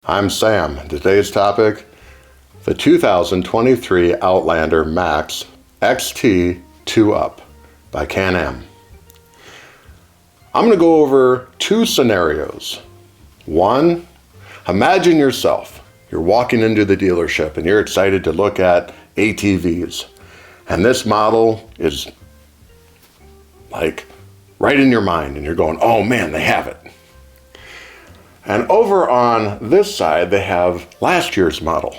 I'm Sam. Today's topic, the 2023 Outlander Max XT 2-Up by CanAm. I'm going to go over two scenarios. One, imagine yourself. You're walking into the dealership and you're excited to look at ATVs. And this model is like right in your mind and you're going, oh man, they have it. And over on this side, they have last year's model.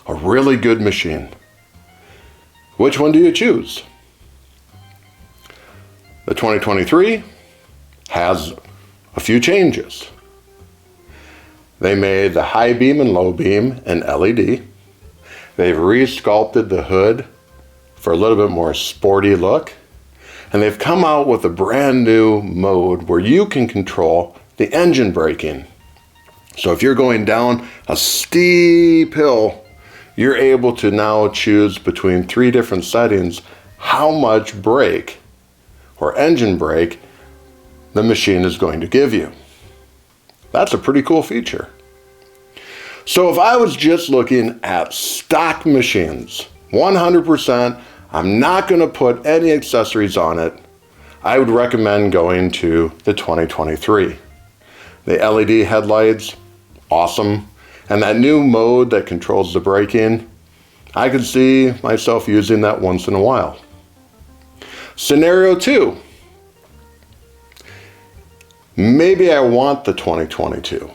A really good machine. Which one do you choose? The 2023 has a few changes. They made the high beam and low beam an LED. They've re-sculpted the hood for a little bit more sporty look. And they've come out with a brand new mode where you can control the engine braking. So if you're going down a steep hill, you're able to now choose between 3 different settings how much brake or engine brake the machine is going to give you. That's a pretty cool feature. So if I was just looking at stock machines, 100%, I'm not going to put any accessories on it, I would recommend going to the 2023. The LED headlights, awesome. And that new mode that controls the braking, I could see myself using that once in a while. Scenario 2. Maybe I want the 2022.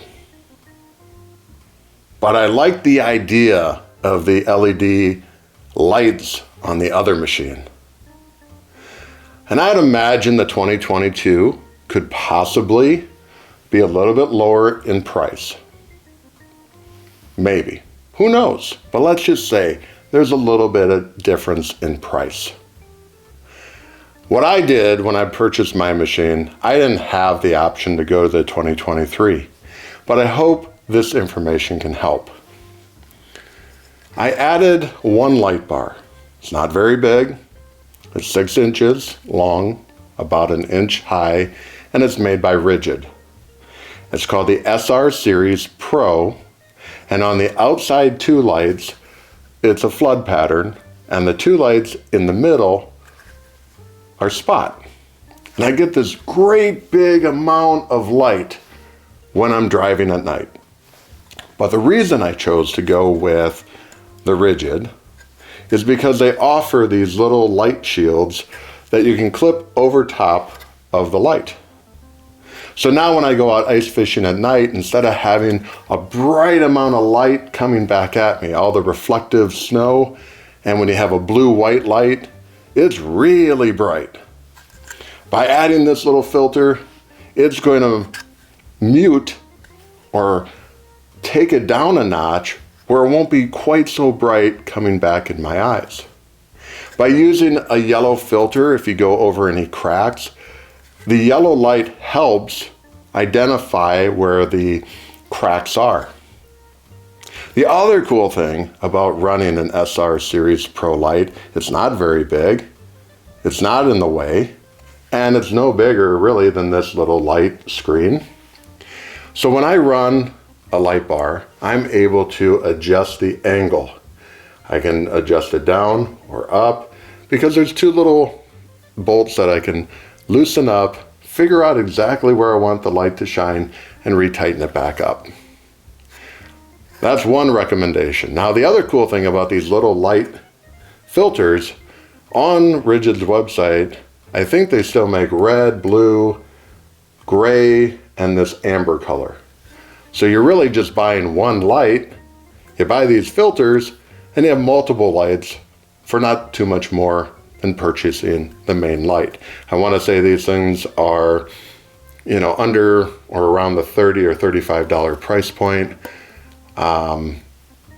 But I like the idea of the LED lights on the other machine. And I'd imagine the 2022 could possibly be a little bit lower in price. Maybe. Who knows? But let's just say there's a little bit of difference in price. What I did when I purchased my machine, I didn't have the option to go to the 2023, but I hope this information can help. I added one light bar. It's not very big. It's 6 inches long, about 1 inch high, and it's made by Rigid. It's called the SR Series Pro, and on the outside 2 lights, it's a flood pattern, and the 2 lights in the middle are spot. And I get this great big amount of light when I'm driving at night. But the reason I chose to go with the Rigid is because they offer these little light shields that you can clip over top of the light. So now when I go out ice fishing at night, instead of having a bright amount of light coming back at me, all the reflective snow, and when you have a blue-white light, it's really bright. By adding this little filter, it's going to mute or take it down a notch where it won't be quite so bright coming back in my eyes. By using a yellow filter, if you go over any cracks, the yellow light helps identify where the cracks are. The other cool thing about running an SR Series Pro light, it's not very big, it's not in the way, and it's no bigger really than this little light screen. So when I run a light bar, I'm able to adjust the angle. I can adjust it down or up because there's 2 little bolts that I can loosen up, figure out exactly where I want the light to shine, and retighten it back up. That's one recommendation. Now the other cool thing about these little light filters, on Rigid's website, I think they still make red, blue, gray, and this amber color. So you're really just buying one light, you buy these filters, and you have multiple lights for not too much more than purchasing the main light. I want to say these things are, under or around the $30 or $35 price point.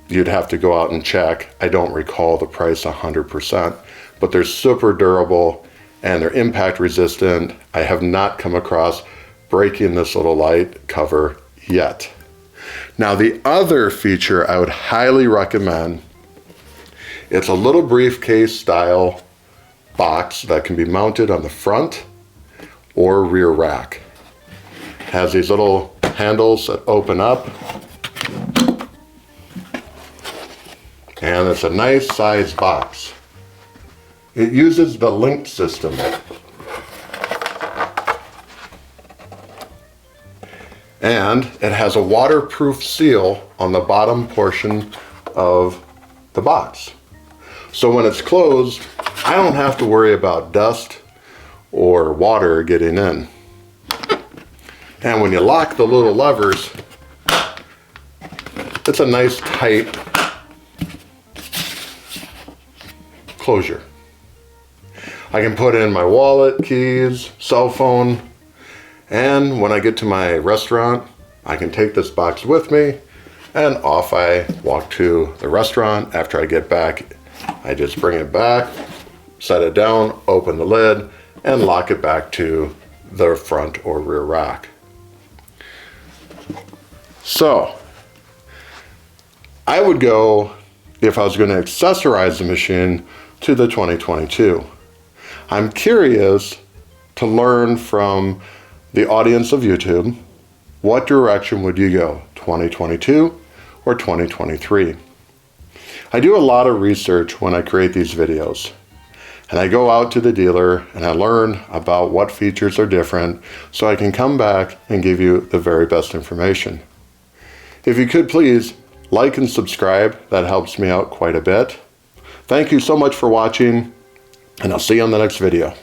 You'd have to go out and check. I don't recall the price 100%, but they're super durable and they're impact resistant. I have not come across breaking this little light cover yet. Now the other feature I would highly recommend, it's a little briefcase style box that can be mounted on the front or rear rack. Has these little handles that open up And it's a nice size box. It uses the link system. And it has a waterproof seal on the bottom portion of the box. So when it's closed, I don't have to worry about dust or water getting in. And when you lock the little levers, it's a nice tight closure. I can put in my wallet, keys, cell phone, and when I get to my restaurant, I can take this box with me and off I walk to the restaurant. After I get back, I just bring it back, set it down, open the lid, and lock it back to the front or rear rack. So, I would go, if I was going to accessorize the machine, to the 2022. I'm curious to learn from the audience of YouTube, what direction would you go, 2022 or 2023? I do a lot of research when I create these videos, and I go out to the dealer and I learn about what features are different so I can come back and give you the very best information. If you could please like and subscribe, that helps me out quite a bit. Thank you so much for watching, and I'll see you on the next video.